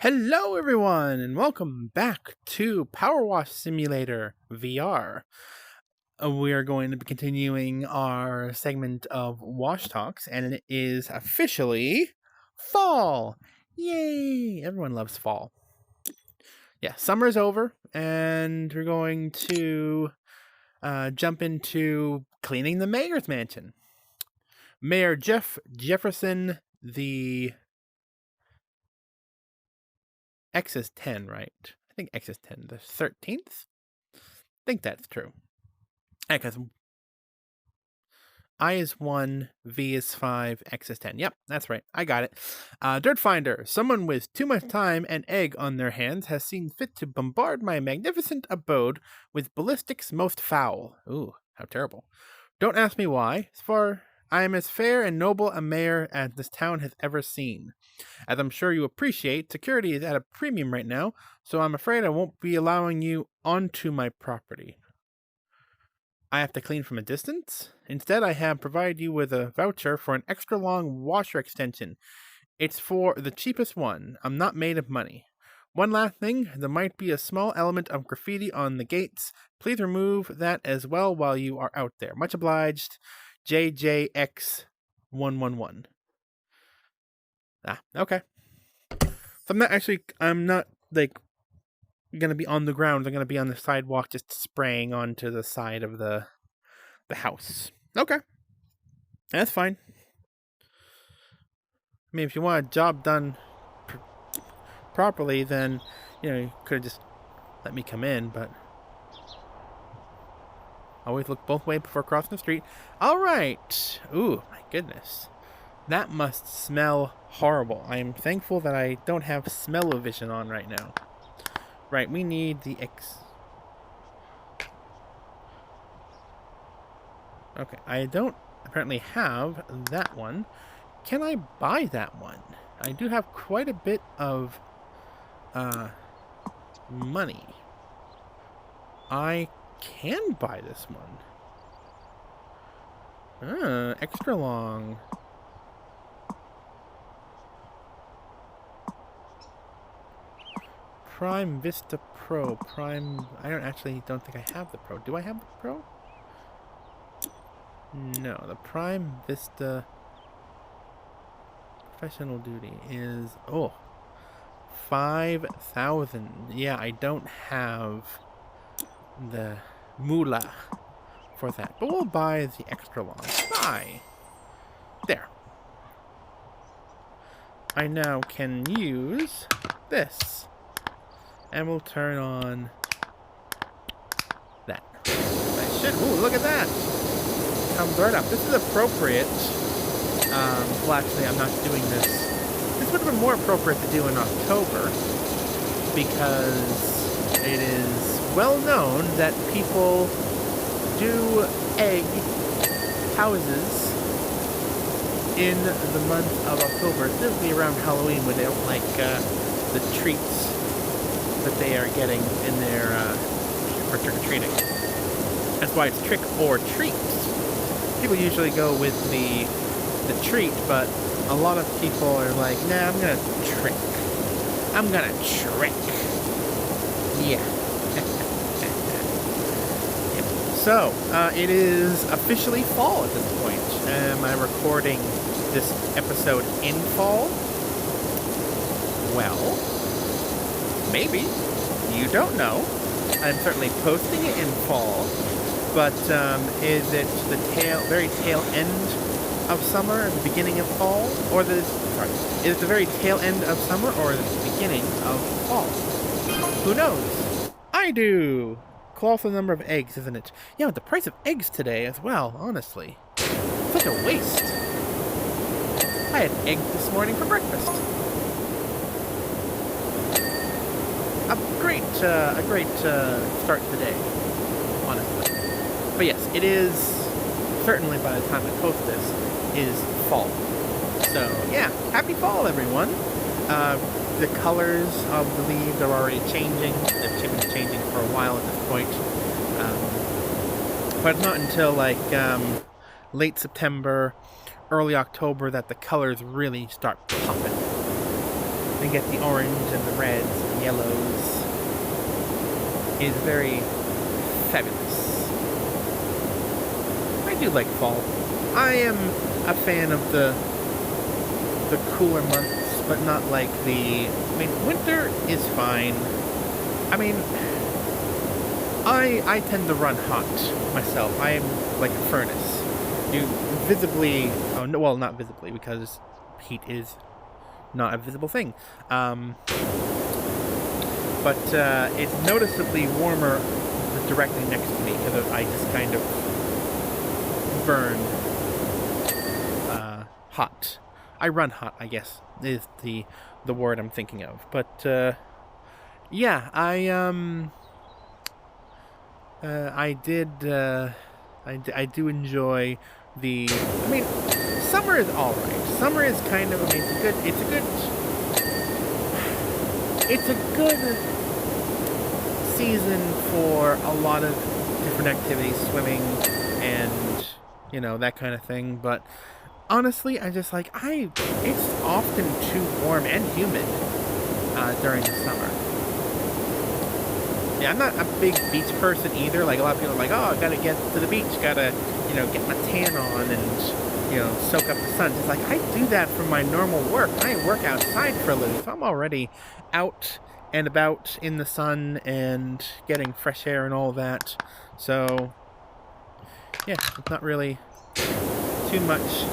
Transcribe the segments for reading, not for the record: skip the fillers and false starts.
Hello everyone and welcome back to PowerWash Simulator VR. We are going to be continuing our segment of Wash Talks, and it is officially fall! Yay! Everyone loves fall. Yeah, summer's over, and we're going to jump into cleaning the mayor's mansion. Mayor Jeff Jefferson, the X is 10, right? I think X is 10. The 13th? I think that's true. Because I is 1, V is 5, X is 10. Yep, that's right. I got it. Dirt Finder. Someone with too much time and egg on their hands has seen fit to bombard my magnificent abode with ballistics most foul. Ooh, how terrible. Don't ask me why. I am as fair and noble a mayor as this town has ever seen. As I'm sure you appreciate, security is at a premium right now, so I'm afraid I won't be allowing you onto my property. I have to clean from a distance? Instead, I have provided you with a voucher for an extra long washer extension. It's for the cheapest one. I'm not made of money. One last thing, there might be a small element of graffiti on the gates. Please remove that as well while you are out there. Much obliged, JJX111. Okay. So I'm not gonna be on the ground. I'm gonna be on the sidewalk just spraying onto the side of the house. Okay. That's fine. I mean, if you want a job done properly, then, you could have just let me come in, but always look both ways before crossing the street. Alright. Ooh, my goodness. That must smell horrible. I am thankful that I don't have smell-o-vision on right now. Right, we need the Okay, I don't apparently have that one. Can I buy that one? I do have quite a bit of money. I can buy this one. Extra long. Prime Vista Pro. I don't think I have the Pro. Do I have the Pro? No, the Prime Vista Professional Duty is, 5,000. Yeah, I don't have the moolah for that, but we'll buy the extra long. Buy. There. I now can use this. And we'll turn on that. Ooh, look at that! Comes right up. This is appropriate. Well, actually, I'm not doing this. This would have been more appropriate to do in October, because it is well known that people do egg houses in the month of October, specifically around Halloween, when they don't like the treats that they are getting in their for trick-or-treating. That's why it's trick or treat. People usually go with the treat, but a lot of people are like, nah, I'm gonna trick. I'm gonna trick. Yeah. So, it is officially fall at this point. Am I recording this episode in fall? Well, maybe. You don't know. I'm certainly posting it in fall, but is it the very tail end of summer and the beginning of fall? Is it the very tail end of summer or the beginning of fall? Who knows? I do! Colossal number of eggs, isn't it? Yeah, the price of eggs today as well, honestly. Such a waste. I had eggs this morning for breakfast. A great start to the day, honestly. But yes, it is, certainly by the time I post this, is fall. So, yeah, happy fall, everyone. The colors of the leaves are already changing. They've been changing for a while at this point. But it's not until, late September, early October that the colors really start popping. and get the orange and the reds and yellows is very fabulous. I do like fall. I am a fan of the cooler months, but not like winter is fine. I mean, I tend to run hot myself. I am like a furnace. You visibly, oh no, well, not visibly, because heat is not a visible thing. But it's noticeably warmer directly next to me because I just kind of burn hot. I run hot, I guess, is the word I'm thinking of. But yeah, I do enjoy the. I mean, summer is all right. Summer is kind of. I mean, it's a good season for a lot of different activities, swimming and that kind of thing. But honestly, I just it's often too warm and humid during the summer. Yeah, I'm not a big beach person either. Like, a lot of people are like, oh, I gotta get to the beach, gotta, get my tan on and, soak up the sun. Just like, I do that for my normal work. I work outside for a living, so I'm already out and about in the sun and getting fresh air and all that. So, yeah, it's not really too much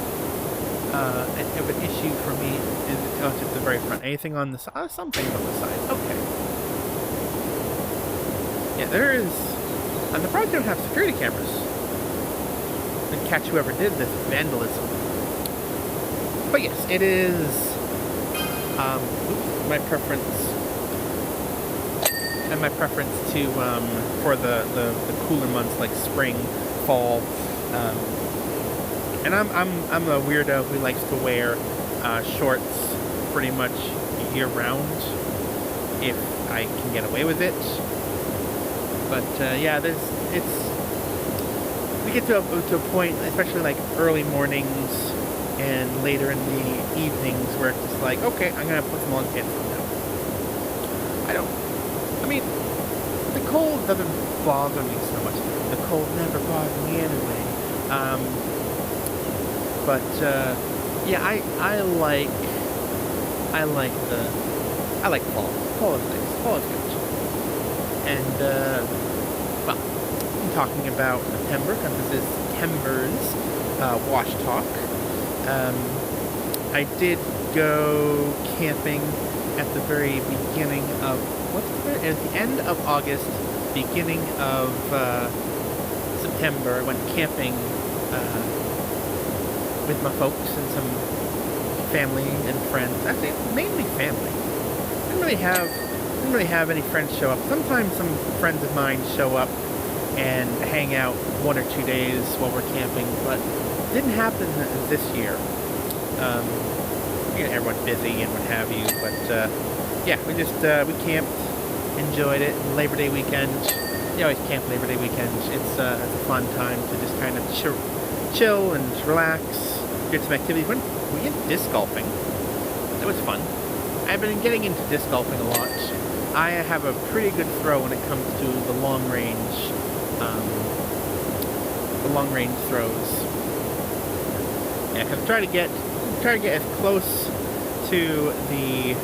of an issue for me. It's just the very front. Anything on the side? Some things on the side. Okay. Yeah, there is. And the probably don't have security cameras and catch whoever did this vandalism. But yes, it is my preference. And my preference to for the cooler months like spring, fall. And I'm a weirdo who likes to wear shorts pretty much year round if I can get away with it. But yeah, we get to a point, especially like early mornings and later in the evenings, where it's just like, okay, I'm gonna put some long pants on now. I mean, the cold doesn't bother me so much. The cold never bothered me anyway. But yeah, I like fall. Fall is nice. Fall is good. And well, I'm talking about September because this is September's wash talk. I did go camping at the very beginning of at the end of August, beginning of September. I went camping with my folks and some family and friends. Actually, mainly family. Didn't really have any friends show up. Sometimes some friends of mine show up and hang out 1 or 2 days while we're camping, but it didn't happen this year. Everyone's busy and what have you, but yeah, we camped, enjoyed it. Labor Day weekend, you always camp Labor Day weekend. It's a fun time to just kind of chill and relax, get some activity. We went disc golfing. That was fun. I've been getting into disc golfing a lot. I have a pretty good throw when it comes to the long range throws. Yeah, cause try to get as close to the,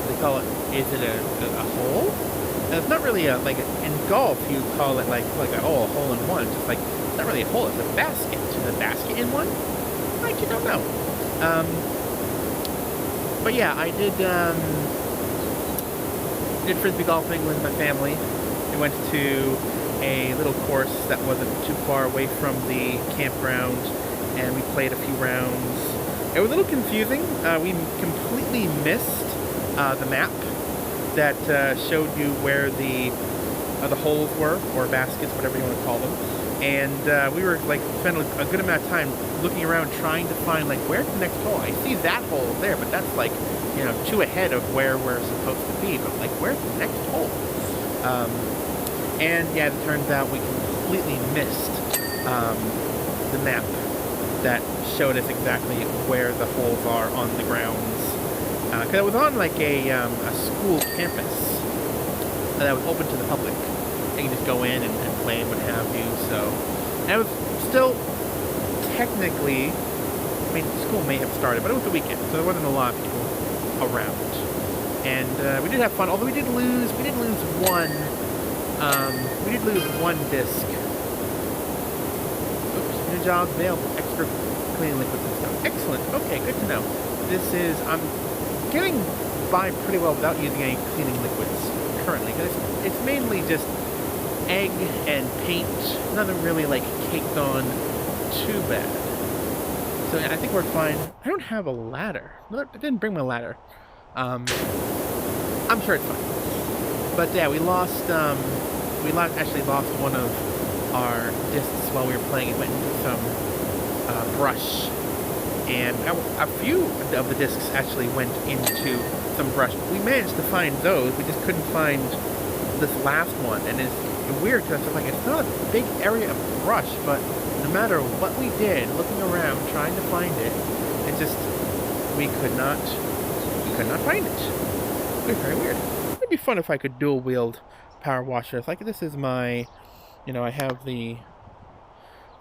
they call it. Is it a hole? And it's not really in golf you call it like a hole in one. It's just like, it's not really a hole. It's a basket. Is a basket in one? You don't know. But yeah, I did frisbee golfing with my family. We went to a little course that wasn't too far away from the campground, and we played a few rounds. It was a little confusing. We completely missed the map that showed you where the holes were, or baskets, whatever you want to call them. And we were spent a good amount of time looking around trying to find where's the next hole. I see that hole there, but that's 2 ahead of where we're supposed to be. But where's the next hole? And yeah, it turns out we completely missed the map that showed us exactly where the holes are on the grounds. Because it was on like a school campus that was open to the public. You can just go in and play and what have you. So, and it was still technically, I mean, school may have started, but it was the weekend, so there wasn't a lot of people around. And we did have fun, although we did lose one. We did lose one disc. Oops, new jobs available, extra cleaning liquids and stuff. Excellent. Okay, good to know. I'm getting by pretty well without using any cleaning liquids currently, because it's mainly just egg and paint. Nothing really like caked on too bad. So yeah, I think we're fine. I don't have a ladder. No, I didn't bring my ladder. I'm sure it's fine. But yeah, we actually lost one of our discs while we were playing. It went into some brush, and a few of the discs actually went into some brush. We managed to find those. We just couldn't find this last one, and it's weird because it's like it's not a big area of brush, but no matter what we did, looking around trying to find it, we could not find it. It was very weird. It'd be fun if I could dual wield power washers. Like this is my, I have the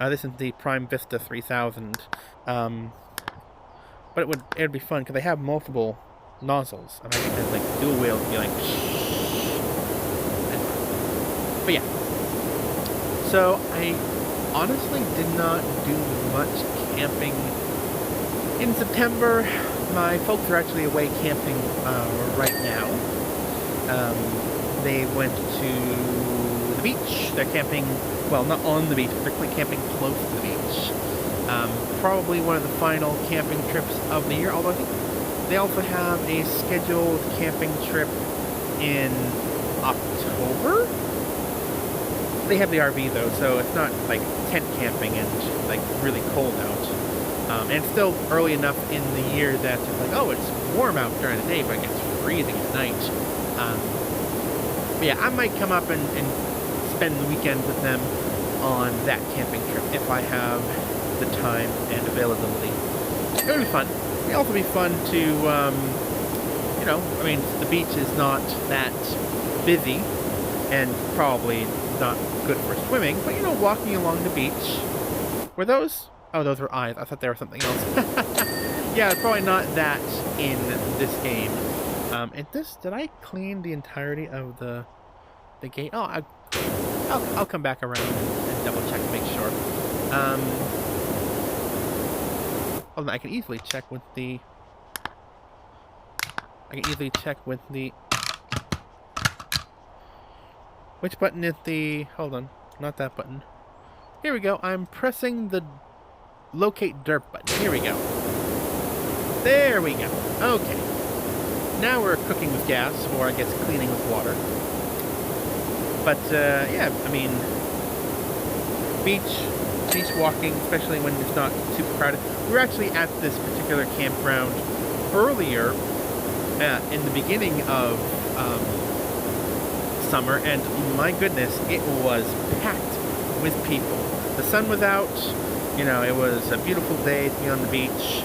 this is the Prime Vista 3000. But it'd be fun because they have multiple nozzles, and I think that like dual wield would be like. But yeah. So I honestly did not do much camping in September. My folks are actually away camping right now. They went to the beach. They're camping, well, not on the beach, but they're camping close to the beach. Probably one of the final camping trips of the year, although I think they also have a scheduled camping trip in October. They have the RV though, so it's not like tent camping and like really cold out. And it's still early enough in the year that it's like, oh, it's warm out during the day, but it gets freezing at night. But yeah, I might come up and spend the weekend with them on that camping trip if I have the time and availability. It would be fun. It'd also be fun to, I mean, the beach is not that busy and probably not good for swimming, but walking along the beach. Were those? Oh, those were eyes. I thought they were something else. Yeah, it's probably not that in this game. Did I clean the entirety of the gate? Oh, I'll come back around and double check to make sure. Hold on, I can easily check with the. Which button is the? Hold on, not that button. Here we go. I'm pressing the locate dirt button. Here we go. There we go. Okay. Now we're cooking with gas, or I guess cleaning with water. But yeah, I mean, beach walking, especially when it's not super crowded. We were actually at this particular campground earlier, in the beginning of summer, and my goodness, it was packed with people. The sun was out, it was a beautiful day to be on the beach,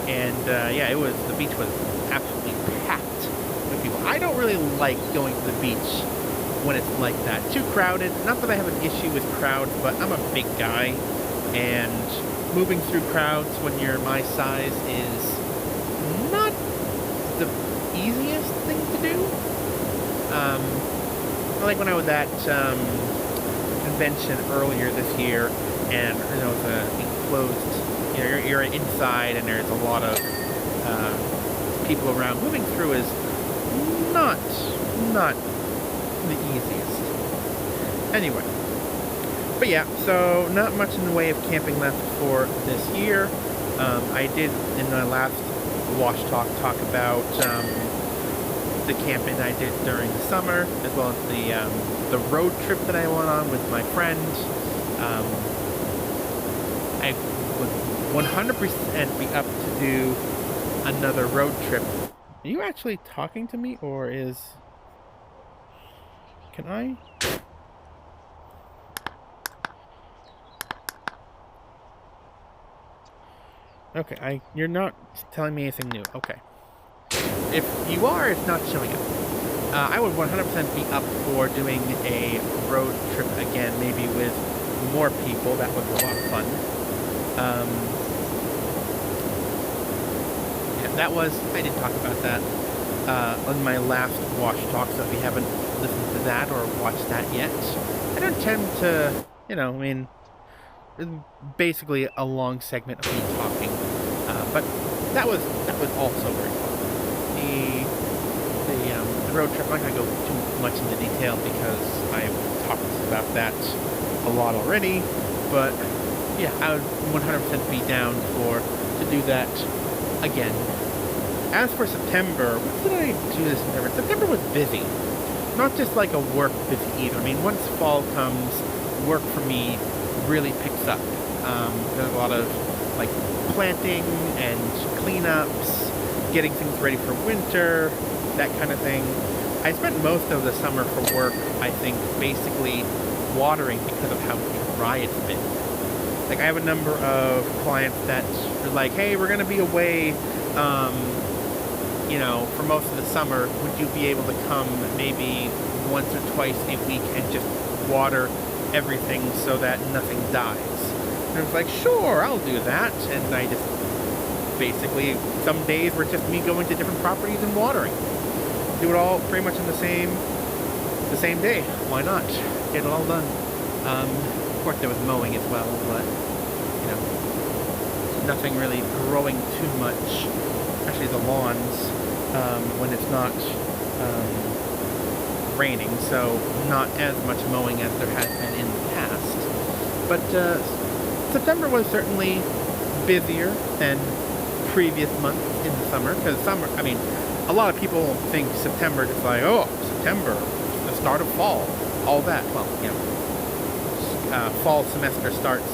and yeah, the beach was absolutely packed with people. I don't really like going to the beach when it's like that. Too crowded. Not that I have an issue with crowds, but I'm a big guy, and moving through crowds when you're my size is not the easiest thing to do. Like when I was at convention earlier this year, and it's an enclosed, you're inside, and there's a lot of people around. Moving through is not the easiest. Anyway, but yeah, so not much in the way of camping left for this year. I did in my last Wash talk about the camping I did during the summer, as well as the road trip that I went on with my friends. I would 100% be up to do another road trip. Are you actually talking to me, or is... Can I? Okay, you're not telling me anything new. Okay. If you are, it's not showing up. I would 100% be up for doing a road trip again, maybe with more people. That was a lot of fun. Yeah, I did talk about that on my last Wash Talk, so if you haven't listened to that or watched that yet, I don't tend to, basically a long segment of me talking, but that was also very fun. The road trip, I'm not going to go too much into detail because I've talked about that a lot already, but yeah, I would 100% be down to do that again. As for September, what did I do this September? September was busy. Not just like a work busy either. I mean, once fall comes, work for me really picks up. There's a lot of like planting and cleanups, getting things ready for winter, that kind of thing. I spent most of the summer for work, I think, basically watering because of how dry it's been. Like, I have a number of clients that are like, hey, we're going to be away, for most of the summer. Would you be able to come maybe once or twice a week and just water everything so that nothing dies? And I was like, sure, I'll do that. And I just basically, some days were just me going to different properties and watering. Do it all pretty much in the same day. Why not? Get it all done. Of course, there was mowing as well, but nothing really growing too much, especially the lawns, when it's not raining, so not as much mowing as there has been in the past. But September was certainly busier than previous months in the summer, because a lot of people think September is like, oh, September, the start of fall, all that. Well, fall semester starts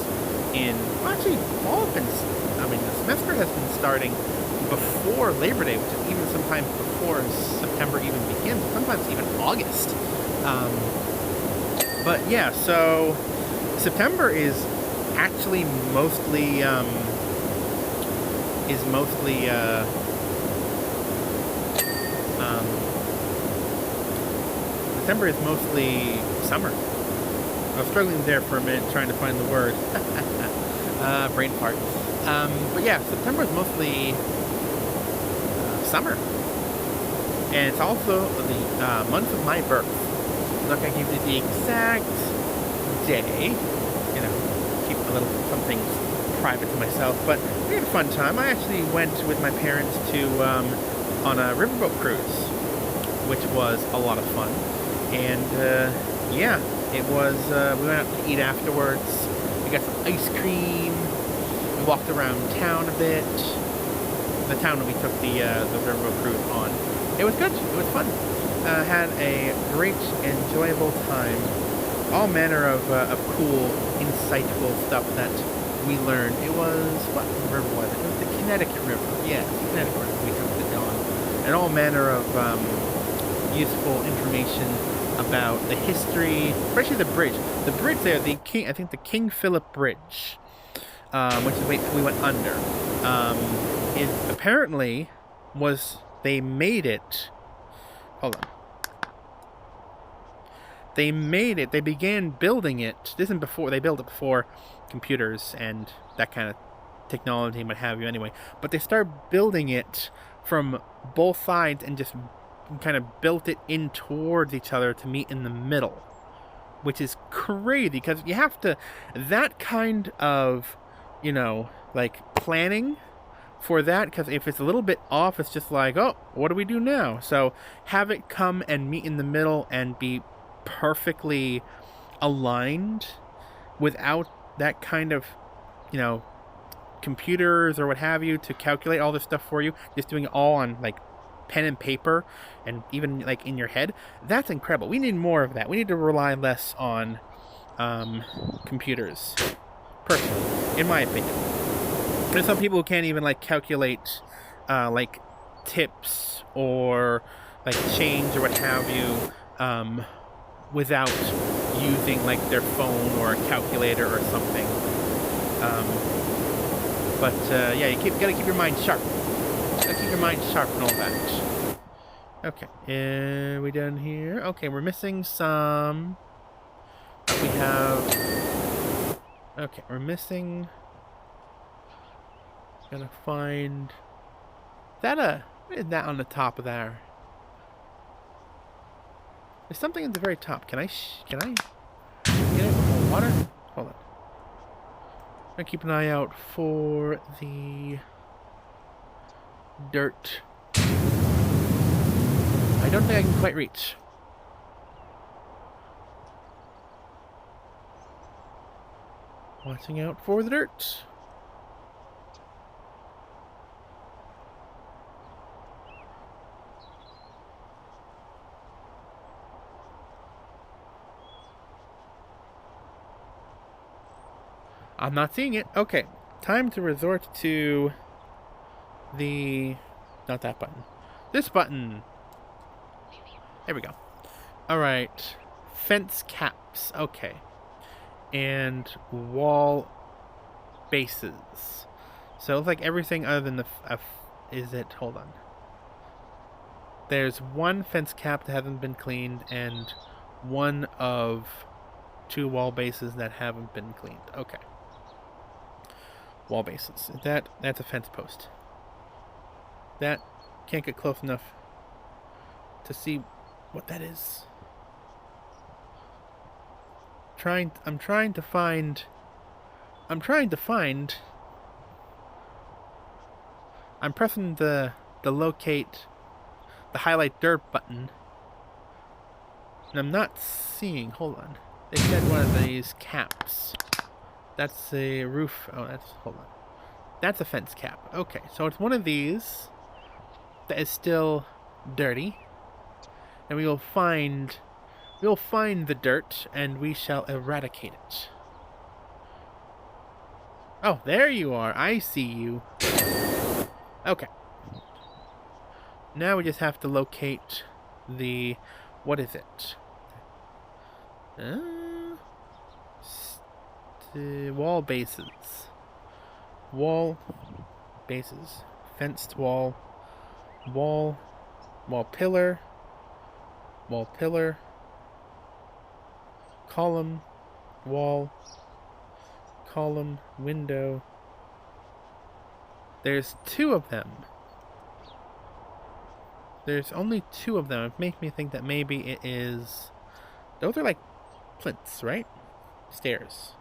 the semester has been starting before Labor Day, which is even sometimes before September even begins, sometimes even August. But yeah, so September is actually mostly September is mostly summer. I was struggling there for a minute trying to find the word. Brain fart. But yeah, September is mostly summer. And it's also the month of my birth. I'm not going to give you the exact day. Keep a little something private to myself. But we had a fun time. I actually went with my parents on a riverboat cruise, which was a lot of fun. And yeah, it was. We went out to eat afterwards. We got some ice cream. We walked around town a bit. The town that we took the riverboat cruise on. It was good. It was fun. Had a great, enjoyable time. All manner of cool, insightful stuff that we learned. It was, what river was it? It was the Connecticut River. Yeah, the Connecticut River we took it on. And all manner of useful information about the history, especially the bridge. The bridge there, I think the King Philip Bridge, which is we went under. It apparently they made it. Hold on. They began building it. This isn't before, they built it before computers and that kind of technology and what have you anyway. But they started building it from both sides and just kind of built it in towards each other to meet in the middle. Which is crazy, because you have to, that kind of, planning for that, because if it's a little bit off, it's just like, oh, what do we do now? So have it come and meet in the middle and be perfectly aligned without that kind of, computers or what have you to calculate all this stuff for you, just doing it all on pen and paper and even in your head. That's incredible. We need more of that. We need to rely less on computers, personally, in my opinion. There's some people who can't even calculate tips or change or what have you without using their phone or a calculator or something. But yeah, gotta keep your mind sharp. Gotta keep your mind sharp and all that. Okay, we done here? Okay, we're missing some. We have. Okay, we're missing. Gotta find. What is that on the top of there? There's something at the very top. Can I get it with water? Hold on. I'm gonna keep an eye out for the dirt. I don't think I can quite reach. Watching out for the dirt. I'm not seeing it. Okay, time to resort to the... Not that button. This button. There we go. Alright. Fence caps. Okay. And wall bases. So it looks like everything other than the... is it? Hold on. There's one fence cap that hasn't been cleaned and one of 2 wall bases that haven't been cleaned. Okay. Wall bases. That's a fence post. That can't get close enough to see what that is. I'm trying to find. I'm pressing the locate, the highlight dirt button, and I'm not seeing. Hold on. They said one of these caps. That's a roof. Oh, hold on. That's a fence cap. Okay, so it's one of these that is still dirty, and we will find the dirt, and we shall eradicate it. Oh, there you are. I see you. Okay. Now we just have to locate the... What is it? Wall bases. Wall bases. Fenced wall. Wall pillar. Wall pillar. Column. Wall. Column. Window. There's 2 of them. There's only 2 of them. It makes me think that maybe it is... Those are like plinths, right? Stairs.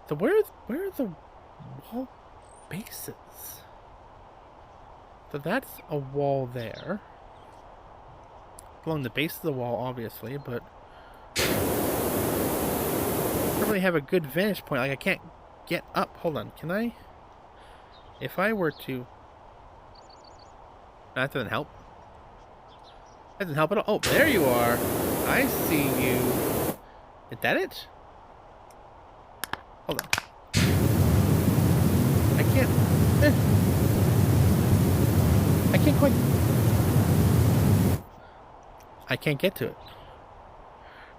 So where are the wall bases? So that's a wall there. Along the base of the wall, obviously, but... I don't really have a good vantage point. Like, I can't get up. Hold on, can I... If I were to... That doesn't help. That doesn't help at all. Oh, there you are. I see you. Is that it? Hold on. I can't... I can't quite... I can't get to it.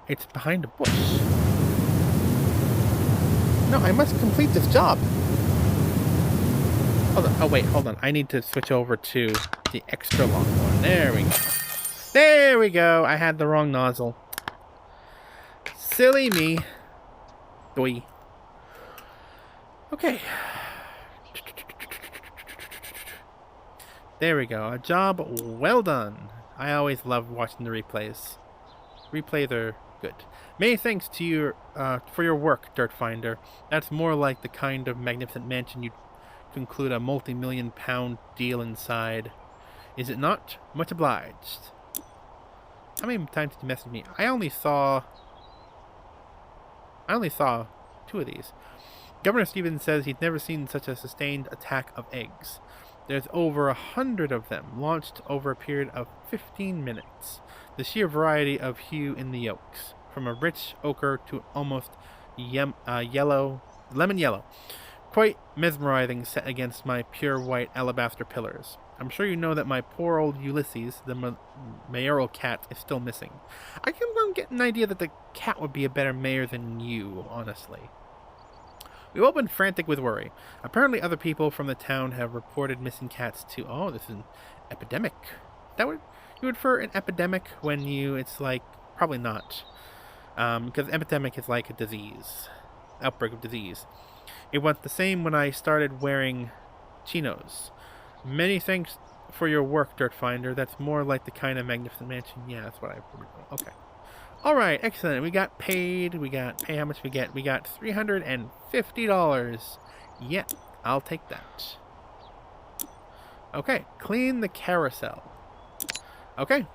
It's behind a bush. No, I must complete this job. Hold on. Oh, wait, hold on. I need to switch over to the extra long one. There we go. There we go. I had the wrong nozzle. Silly me. Boy. Okay. There we go. A job well done. I always love watching the replays. Replays are good. Many thanks to you for your work, Dirt Finder. That's more like the kind of magnificent mansion you'd conclude a multi-million-pound deal inside. Is it not? Much obliged. How many times did you message me? I only saw 2 of these. Governor Stevens says he's never seen such a sustained attack of eggs. There's over 100 of them, launched over a period of 15 minutes. The sheer variety of hue in the yolks, from a rich ochre to almost lemon yellow. Quite mesmerizing set against my pure white alabaster pillars. I'm sure you know that my poor old Ulysses, the mayoral cat, is still missing. I can get an idea that the cat would be a better mayor than you, honestly. We've all been frantic with worry. Apparently other people from the town have reported missing cats too. Oh, this is an epidemic. That would you would refer an epidemic when it's like probably not. Because epidemic is like a disease. Outbreak of disease. It was the same when I started wearing chinos. Many thanks for your work, Dirt Finder. That's more like the kind of magnificent mansion. Yeah, that's what I remember. Okay. Alright, excellent. We got paid. Pay how much we get? We got $350. Yeah, I'll take that. Okay, clean the carousel. Okay.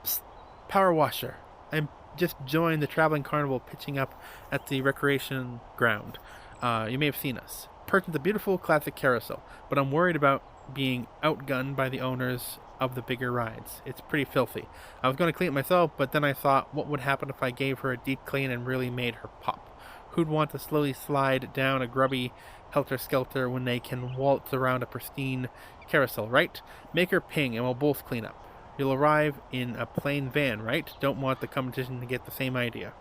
Psst, power washer. I'm just joined the traveling carnival pitching up at the recreation ground. You may have seen us. Purchased a beautiful classic carousel, but I'm worried about being outgunned by the owners of the bigger rides. It's pretty filthy. I was going to clean it myself, but then I thought, what would happen if I gave her a deep clean and really made her pop? Who'd want to slowly slide down a grubby helter-skelter when they can waltz around a pristine carousel, right? Make her ping and we'll both clean up. You'll arrive in a plain van, right? Don't want the competition to get the same idea.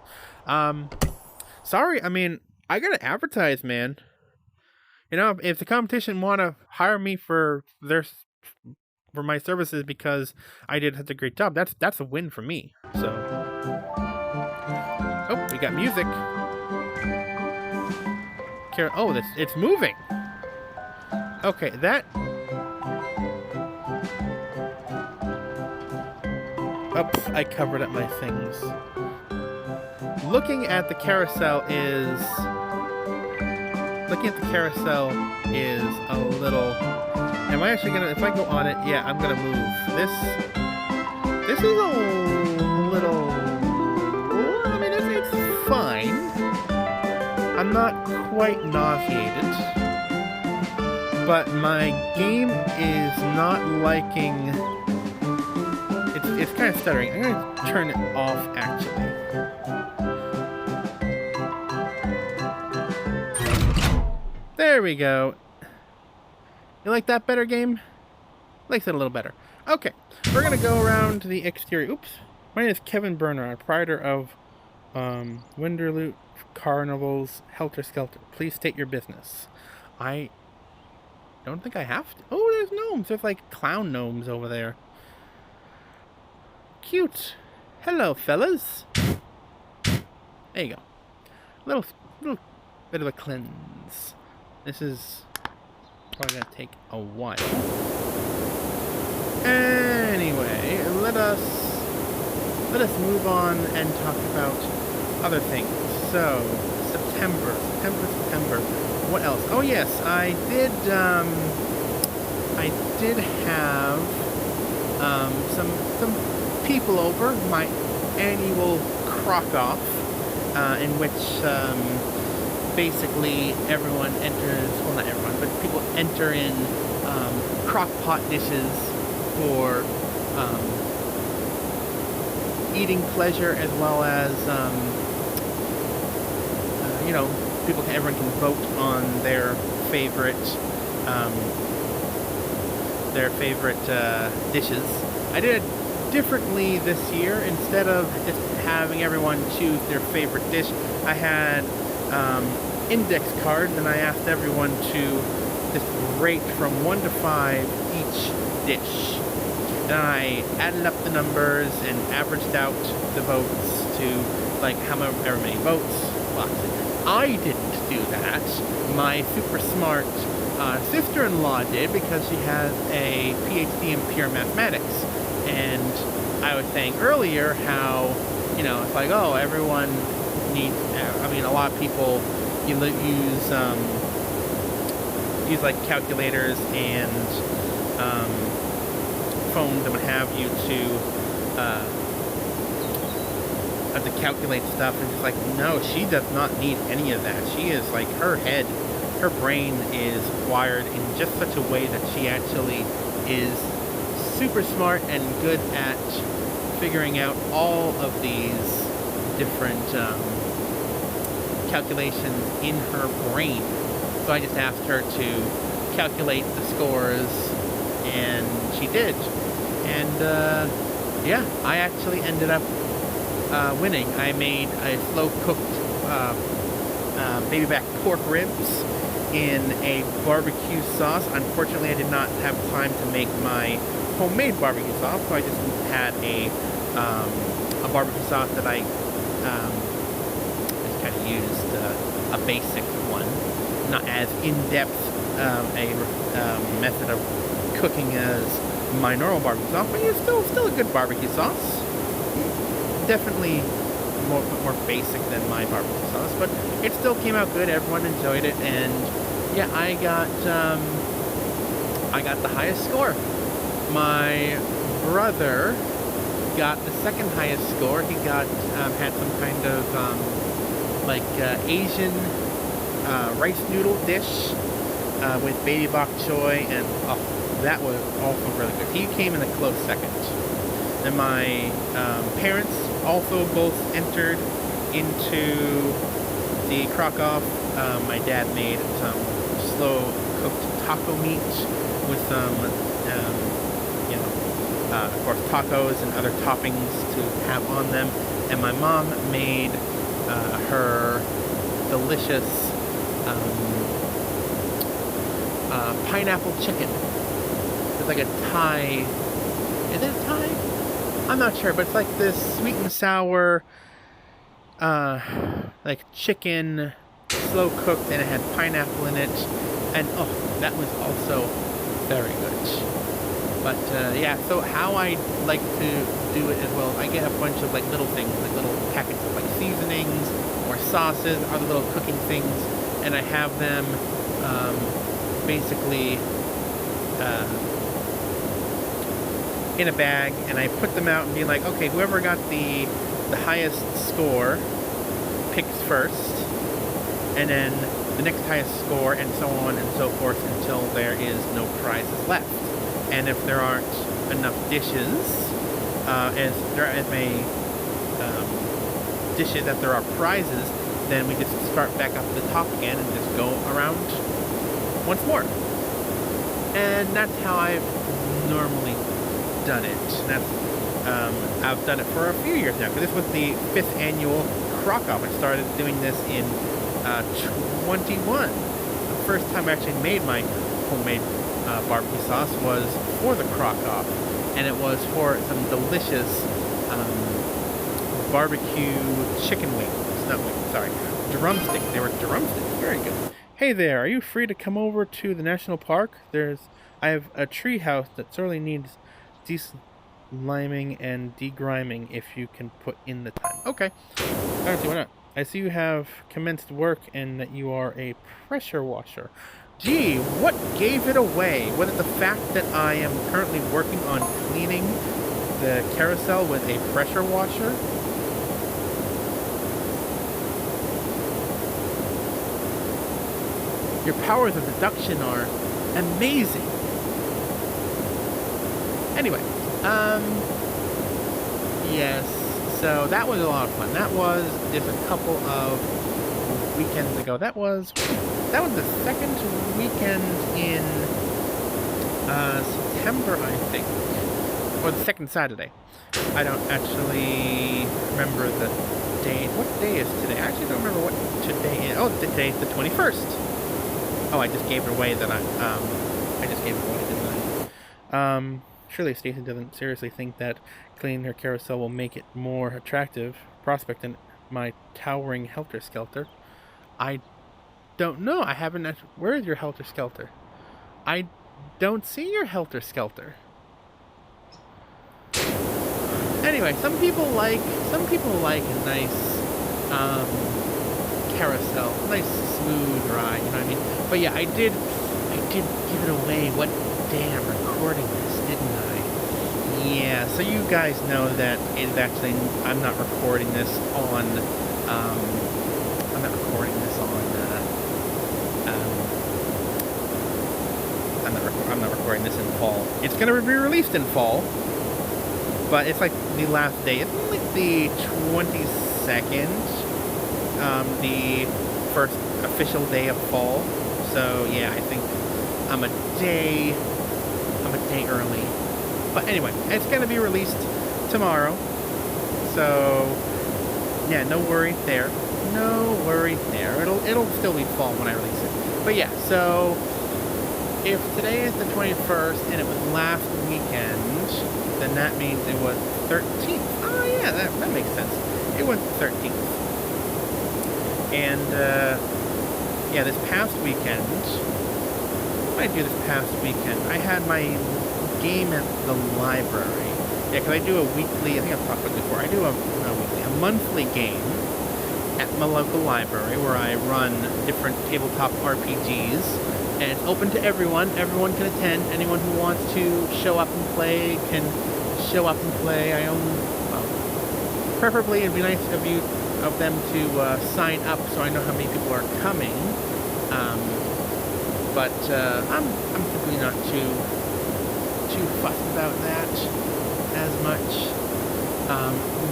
Sorry, I mean, I gotta advertise, man. You know, if the competition want to hire me for my services because I did such a great job, that's a win for me. So, oh, we got music. Oh, it's moving. Okay, that. Oops, I covered up my things. Looking at the carousel is a little. Am I actually gonna? If I go on it, yeah, I'm gonna move. This is a little. I mean, it's fine. I'm not quite nauseated, but my game is not liking. It's kind of stuttering. I'm gonna turn it off, actually. There we go. You like that better, game? Likes it a little better. Okay, we're gonna go around to the exterior. Oops. My name is Kevin Bernard, proprietor of Winterloot Carnival's Helter Skelter. Please state your business. I don't think I have to. Oh, there's gnomes. There's like clown gnomes over there. Cute. Hello, fellas. There you go. Little bit of a cleanse. This is probably gonna take a while. Anyway, let us move on and talk about other things. So, September. What else? Oh yes, I did have some people over my annual crock-off, in which basically everyone enters, well not everyone, but people enter in crock-pot dishes for eating pleasure, as well as everyone can vote on their favorite dishes. I did it differently this year. Instead of just having everyone choose their favorite dish, I had index cards, and I asked everyone to just rate from 1 to 5 each dish. Then I added up the numbers and averaged out the votes to like however many votes. Well, I didn't do that. My super smart sister-in-law did, because she has a PhD in pure mathematics. And I was saying earlier how, it's like, oh, everyone needs, a lot of people use like calculators and phones and what have you to calculate stuff, and just like, no, she does not need any of that. She is like, her brain is wired in just such a way that she actually is super smart and good at figuring out all of these different calculations in her brain. So I just asked her to calculate the scores, and she did. And yeah, I actually ended up winning. I made a slow-cooked baby back pork ribs in a barbecue sauce. Unfortunately, I did not have time to make my homemade barbecue sauce, so I just had a barbecue sauce that I just kind of used a basic one, not as in-depth a method of cooking as my normal barbecue sauce, but it's still a good barbecue sauce. Definitely more basic than my barbecue sauce, but it still came out good. Everyone enjoyed it, and yeah, I got the highest score. My brother got the second highest score. He got had some kind of Asian rice noodle dish with baby bok choy, and that was also really good. He came in a close second. And my parents also both entered into the crock-off. My dad made some slow-cooked taco meat with some, of course, tacos and other toppings to have on them. And my mom made her delicious pineapple chicken. It's like a Thai. Is it a Thai? I'm not sure, but it's like this sweet and sour, like chicken, slow cooked, and it had pineapple in it, and that was also very good. But yeah, so how I like to do it as well, I get a bunch of like little things, like little packets of like seasonings or sauces, other little cooking things, and I have them basically in a bag, and I put them out and be like, okay, whoever got the highest score picks first, and then the next highest score, and so on and so forth until there is no prizes left. And if there aren't enough dishes, as many dishes that there are prizes, then we just start back up to the top again and just go around once more. And that's how I've normally done it. That's I've done it for a few years now, because this was the 5th annual crock-off. I started doing this in 21. The first time I actually made my homemade barbecue sauce was for the crock-off, and it was for some delicious barbecue chicken wings. Not wings, sorry, drumsticks. They were drumsticks. Very good. Hey there, are you free to come over to the national park? I have a tree house that sorely needs de-liming and degriming if you can put in the time. Okay. I don't see why not. I see you have commenced work and that you are a pressure washer. Gee, what gave it away? Was it the fact that I am currently working on cleaning the carousel with a pressure washer? Your powers of deduction are amazing. Anyway, yes, so that was a lot of fun. That was just a couple of weekends ago. That was the second weekend in September, I think, or the second Saturday. I don't actually remember the day. What day is today? I actually don't remember what today is. Oh, today's the 21st. Oh, I just gave it away that I just gave it away, didn't I? Surely Stacy doesn't seriously think that cleaning her carousel will make it more attractive prospect than my towering helter-skelter. I don't know. I haven't... Where is your helter-skelter? I don't see your helter-skelter. Anyway, some people like a nice carousel, nice smooth ride, you know what I mean? But yeah, I did give it away. What day I'm recording this, didn't I? Yeah, so you guys know that it's actually, I'm not recording this on I'm not recording this in fall. It's gonna be released in fall, but it's like the last day. It's like the 22nd, the first official day of fall. So yeah, I think I'm a day early. But anyway, it's gonna be released tomorrow. So yeah, no worry there. no worries there. It'll still be fall when I release it. But yeah, so if today is the 21st and it was last weekend, then that means it was 13th. Oh yeah, that makes sense. It was the 13th. And yeah, this past weekend, what did I do this past weekend? I had my game at the library. Yeah, because I do a weekly, I think I've talked about it before, I do a monthly game at my local library where I run different tabletop RPGs, and it's open to everyone. Everyone can attend. Anyone who wants to show up and play can show up and play. Preferably it'd be nice of them to sign up so I know how many people are coming. But I'm typically not too fussed about that as much.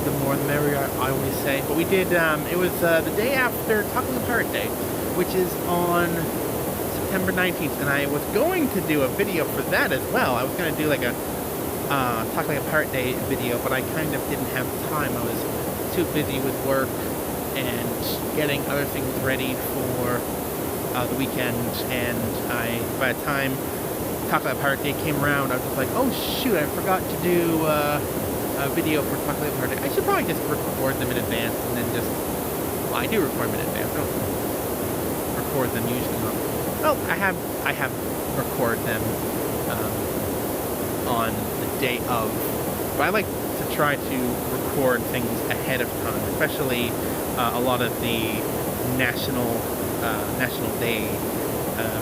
The more the merrier, I always say. But we did, it was the day after Talk Like a Pirate Day, which is on September 19th, and I was going to do a video for that as well. I was going to do like a Talk Like a Pirate Day video, but I kind of didn't have time. I was too busy with work and getting other things ready for the weekend, and by the time Talk Like a Pirate Day came around, I was just like, oh shoot, I forgot to do a video for Talk Like a Pirate Day. I should probably just record them in advance and then just, well, I do record them in advance. I don't record them usually. Well, I have record them on the day of, but I like to try to record things ahead of time, especially a lot of the National Day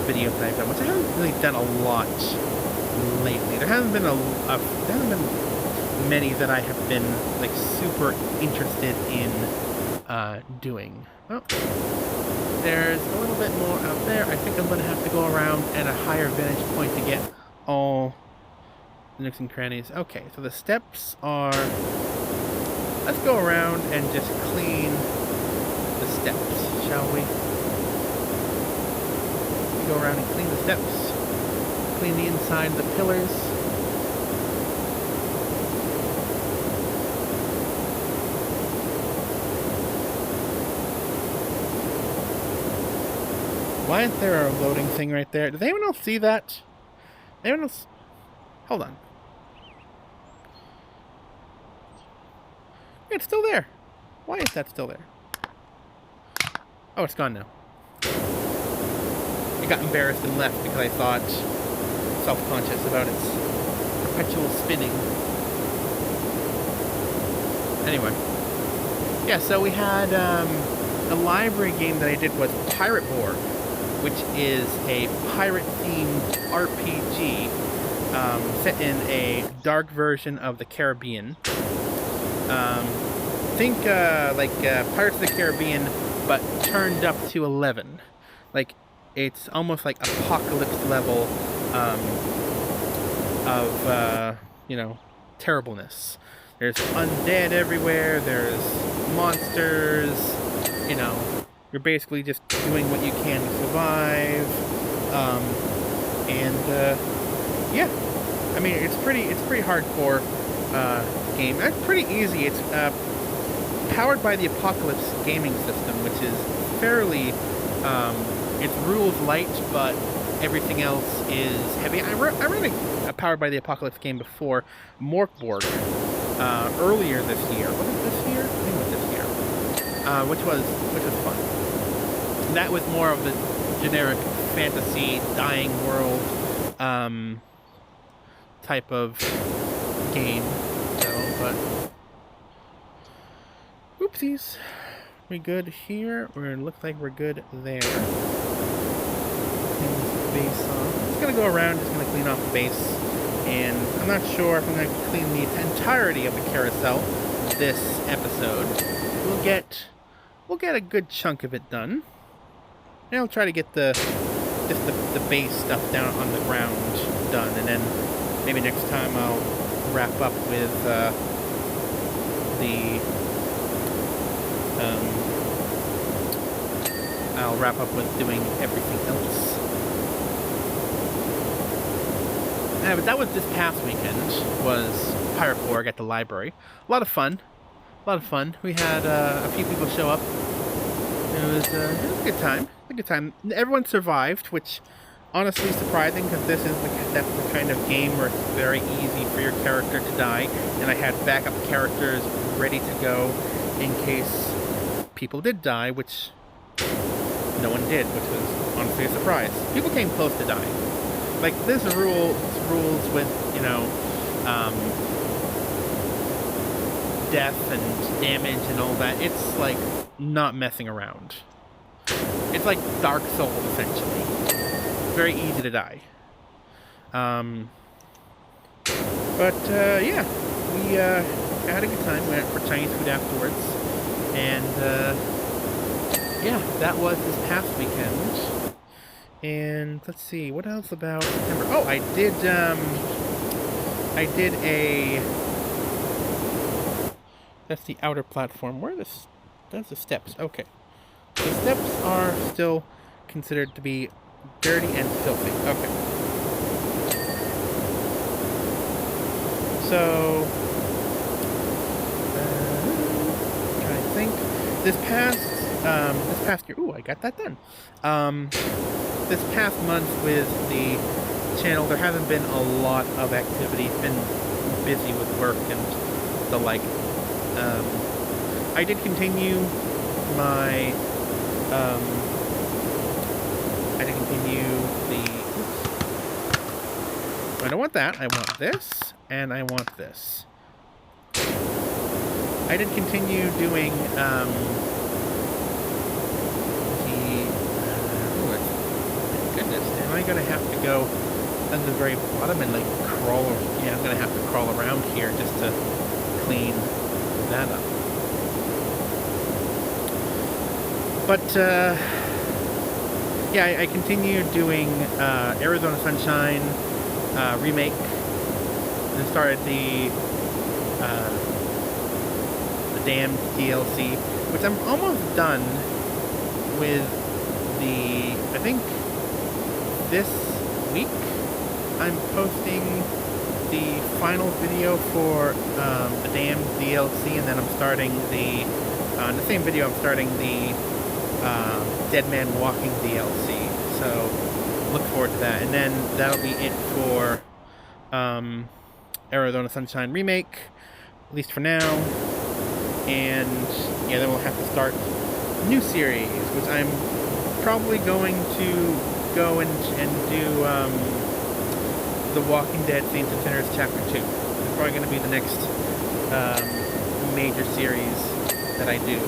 videos that I've done, which I haven't really done a lot lately. There hasn't been many that I have been like super interested in doing. Oh, there's a little bit more out there. I think I'm going to have to go around at a higher vantage point to get all the nooks and crannies. Okay, so the steps are... Let's go around and just clean the steps, shall we? Go around and clean the steps. Clean the inside of the pillars. Why isn't there a loading thing right there? Does anyone else see that? Anyone else? Hold on. Yeah, it's still there. Why is that still there? Oh, it's gone now. I got embarrassed and left because I thought self-conscious about its perpetual spinning. Anyway. Yeah, so we had a library game that I did was Pirate Board, which is a pirate-themed RPG set in a dark version of the Caribbean. Think like Pirates of the Caribbean, but turned up to 11. Like, it's almost like apocalypse level of, you know, terribleness. There's undead everywhere, there's monsters, you know, you're basically just doing what you can to survive, yeah, I mean, it's pretty hardcore game. It's pretty easy. It's powered by the Apocalypse gaming system, which is fairly, it's rules light, but everything else is heavy. I ran a powered by the Apocalypse game before, Morkborg, earlier this year. Was it this year? I think it was this year. Which was fun. That was more of the generic fantasy, dying world type of game. So, but oopsies. We good here? It looks like we're good there. Clean this base off. I'm just gonna go around, just gonna clean off the base. And I'm not sure if I'm gonna clean the entirety of the carousel this episode. We'll get a good chunk of it done. And I'll try to get the base stuff down on the ground done, and then maybe next time I'll wrap up with I'll wrap up with doing everything else. But that was this past weekend, was Pirate Borg at the library. A lot of fun. We had a few people show up. It was a good time. A good time. Everyone survived, which honestly surprising because that's the kind of game where it's very easy for your character to die, and I had backup characters ready to go in case people did die, which no one did, which was honestly a surprise. People came close to dying. Like, there's rules with, death and damage and all that. It's like not messing around. It's like Dark Souls, essentially. Very easy to die. Yeah, we had a good time. We went for Chinese food afterwards, and yeah, that was this past weekend. And let's see, what else about September? Oh, I did a. That's the outer platform. That's the steps. Okay, the steps are still considered to be dirty and filthy. Okay. So, trying to think. This past year. Ooh, I got that done. This past month with the channel, there hasn't been a lot of activity. Been busy with work and the like. I did continue my. I did continue the. Oops. I don't want that. I want this, and I want this. I did continue doing the. My goodness, am I gonna have to go at the very bottom and like crawl? Yeah, I'm gonna have to crawl around here just to clean that up. But yeah, I continued doing Arizona Sunshine remake. And started the Damned DLC, which I'm almost done with the. I think this week I'm posting the final video for the Damned DLC, and then I'm starting the in the same video I'm starting the Dead Man Walking DLC. So look forward to that, and then that'll be it for Arizona Sunshine remake, at least for now. And yeah, then we'll have to start a new series, which I'm probably going to go and do The Walking Dead Saints and Sinners Chapter 2. It's probably going to be the next major series that I do.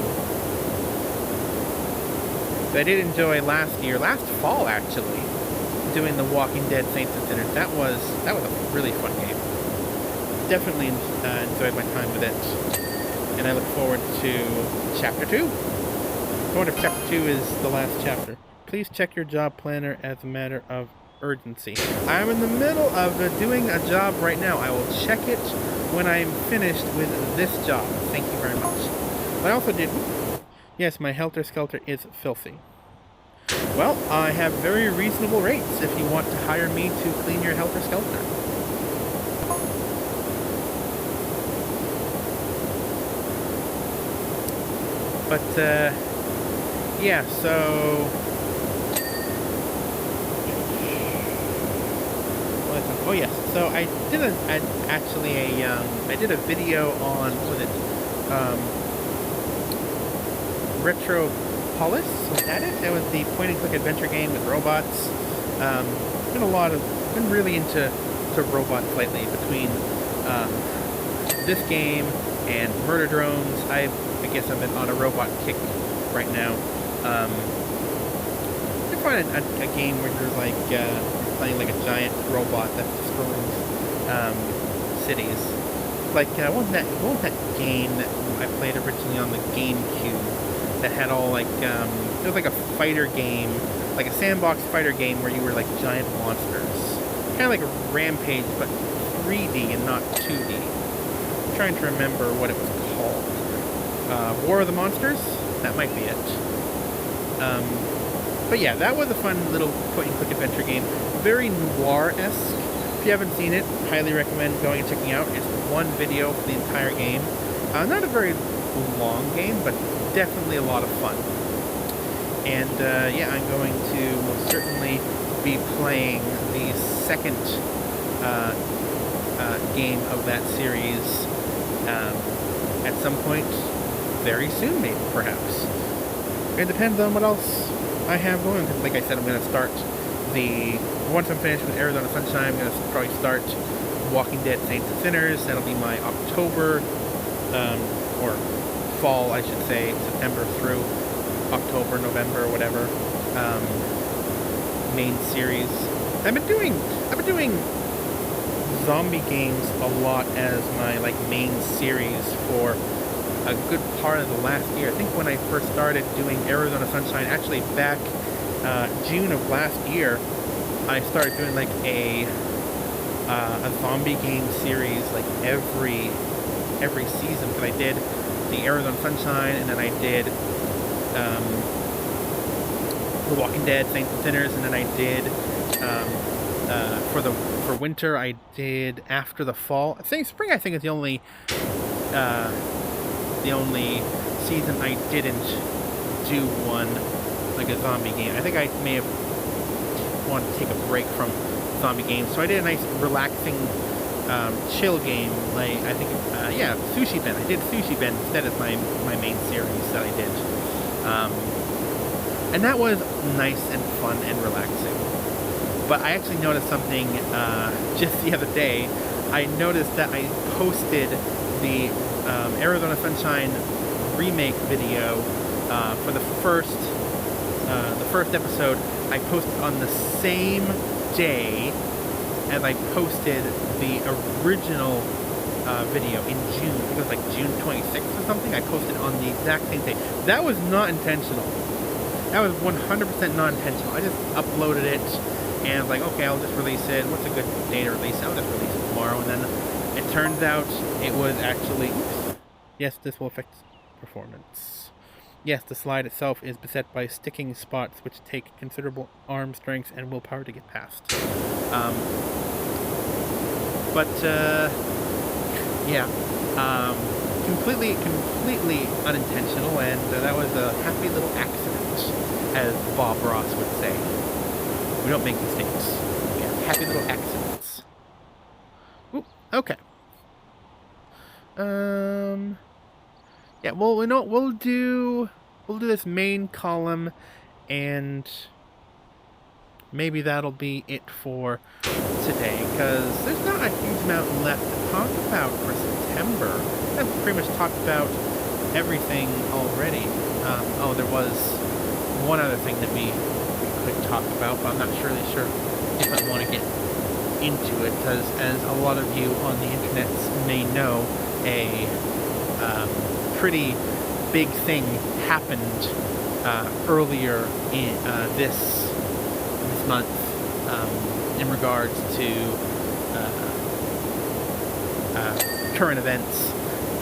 But I did enjoy last fall actually, doing The Walking Dead Saints and Sinners. That was a really fun game. Definitely enjoyed my time with it. And I look forward to Chapter 2. I wonder if Chapter 2 is the last chapter. Please check your job planner as a matter of urgency. I'm in the middle of doing a job right now. I will check it when I'm finished with this job. Thank you very much. But I also did... Yes, my Helter Skelter is filthy. Well, I have very reasonable rates if you want to hire me to clean your Helter Skelter. But, yeah, so... Oh, yes, so I did I did a video on, what was it, Retropolis, was that it? That was the point-and-click adventure game with robots. Been really into robots lately, between this game and Murder Drones. I guess I've been on a robot kick right now. I find a game where you're like playing like a giant robot that destroys cities. Like what was that game that I played originally on the GameCube that had all like it was like a fighter game, like a sandbox fighter game where you were like giant monsters, kind of like a Rampage but 3D and not 2D. I'm trying to remember what it was called. War of the Monsters? That might be it. But yeah, that was a fun little point-and-click adventure game. Very noir-esque. If you haven't seen it, highly recommend going and checking out. It's one video for the entire game. Not a very long game, but definitely a lot of fun. And yeah, I'm going to most certainly be playing the second game of that series at some point very soon, maybe, perhaps. It depends on what else I have going. Like I said, I'm going to start once I'm finished with Arizona Sunshine, I'm going to probably start Walking Dead Saints and Sinners. That'll be my October, or fall, I should say, September through October, November, whatever, main series. I've been doing zombie games a lot as my main series for a good part of the last year. I think when I first started doing Arizona Sunshine, actually back June of last year, I started doing a zombie game series every season. Because I did the Arizona Sunshine, and then I did The Walking Dead, Saints and Sinners, and then I did for winter I did After the Fall. I think spring is the only season I didn't do one a zombie game. I think I may have wanted to take a break from zombie games, so I did a nice relaxing chill game. I think Sushi Ben. I did Sushi Ben instead of my main series that I did. And that was nice and fun and relaxing. But I actually noticed something just the other day. I noticed that I posted the Arizona Sunshine remake video for the first episode. I posted on the same day as I posted the original video in June. I think it was June 26th or something. I posted on the exact same day. That was not intentional. That was 100% not intentional. I just uploaded it and okay, I'll just release it. What's a good day to release it? I'll just release it tomorrow. And then it turns out it was actually... Oops. Yes, this will affect performance. Yes, the slide itself is beset by sticking spots which take considerable arm strength and willpower to get past. Completely unintentional, and that was a happy little accident, as Bob Ross would say. We don't make mistakes. We have happy little accidents. Oop, okay. Yeah, well, you know what, we'll do this main column, and maybe that'll be it for today, because there's not a huge amount left to talk about for September. I've pretty much talked about everything already. There was one other thing that we could talk about, but I'm not really sure if I want to get into it, because as a lot of you on the internet may know, a pretty big thing happened earlier in this month in regards to current events,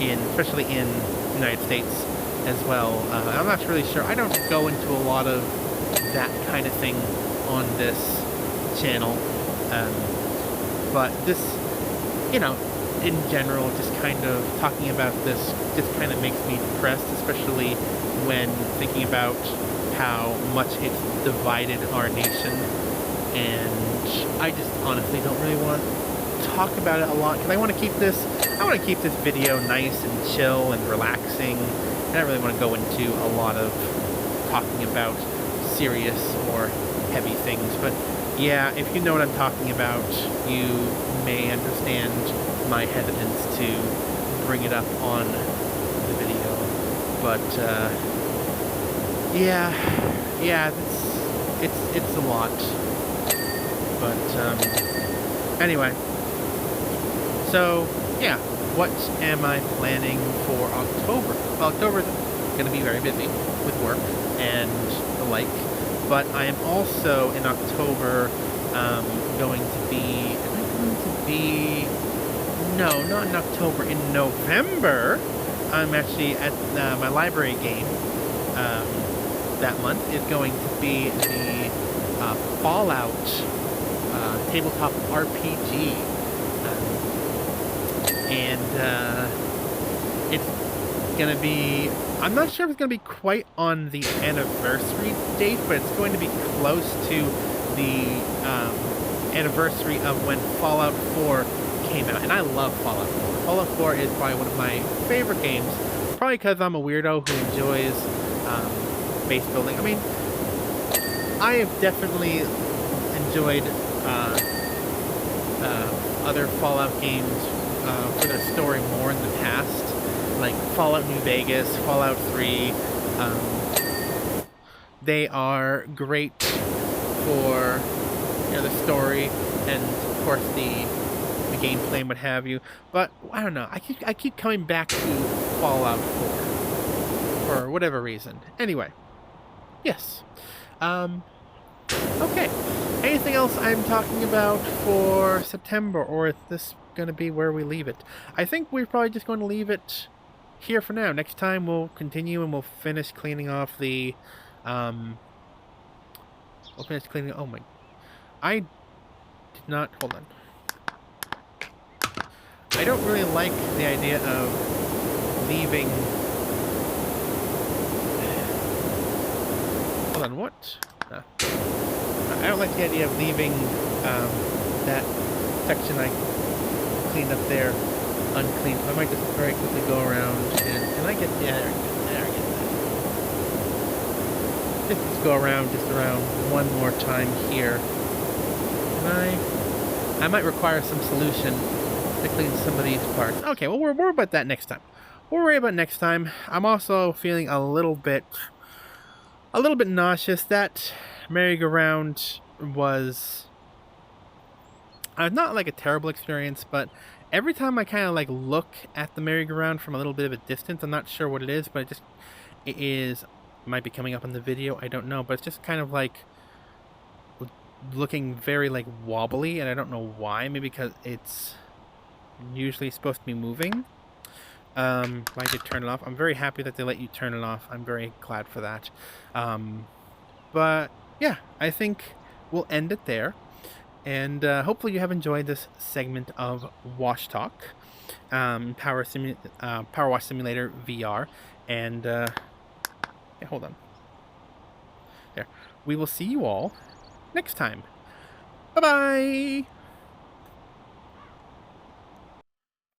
especially in the United States as well. I'm not really sure. I don't go into a lot of that kind of thing on this channel, but this, in general, just kind of talking about this just kind of makes me depressed, especially when thinking about how much it's divided our nation. And I just honestly don't really want to talk about it a lot, because I want to keep this video nice and chill and relaxing. I don't really want to go into a lot of talking about serious or heavy things, but yeah, if you know what I'm talking about, you may understand my hesitance to bring it up on the video. But yeah, it's a lot. But anyway, so yeah, what am I planning for October? Well, October is going to be very busy with work and the like, but I am also in October going to be, no, not in October, in November, I'm actually at my library game that month is going to be the Fallout tabletop RPG. And it's going to be, I'm not sure if it's going to be quite on the anniversary date, but it's going to be close to the anniversary of when Fallout 4 came out. And I love Fallout 4. Fallout 4 is probably one of my favorite games, probably because I'm a weirdo who enjoys base building. I mean, I have definitely enjoyed other Fallout games for their story more in the past, like Fallout New Vegas, Fallout 3. They are great for the story and of course the gameplay and what have you. But I don't know. I keep coming back to Fallout 4 for whatever reason. Anyway, yes. Okay. Anything else I'm talking about for September, or is this going to be where we leave it? I think we're probably just going to leave it here for now. Next time we'll continue and we'll finish cleaning off the, we'll finish cleaning, oh my, I did not, hold on. I don't really like the idea of leaving, hold on, what? I don't like the idea of leaving that section I cleaned up there unclean. So I might just very quickly go around and can I get, yeah, there I get that. Just go around, just around one more time here. And I might require some solution to clean some of these parts. Okay, well, we'll worry about that next time. We'll worry about next time. I'm also feeling a little bit nauseous. That merry-go-round was not like a terrible experience, but every time I kind of like look at the merry-go-round from a little bit of a distance, I'm not sure what it is, but it is, might be coming up in the video, I don't know, but it's just kind of like looking very like wobbly, and I don't know why. Maybe because it's usually supposed to be moving. I did turn it off. I'm very happy that they let you turn it off. I'm very glad for that. But yeah, I think we'll end it there. And hopefully you have enjoyed this segment of Wash Talk, PowerWash Simulator VR. And yeah, hold on. There. We will see you all next time. Bye-bye!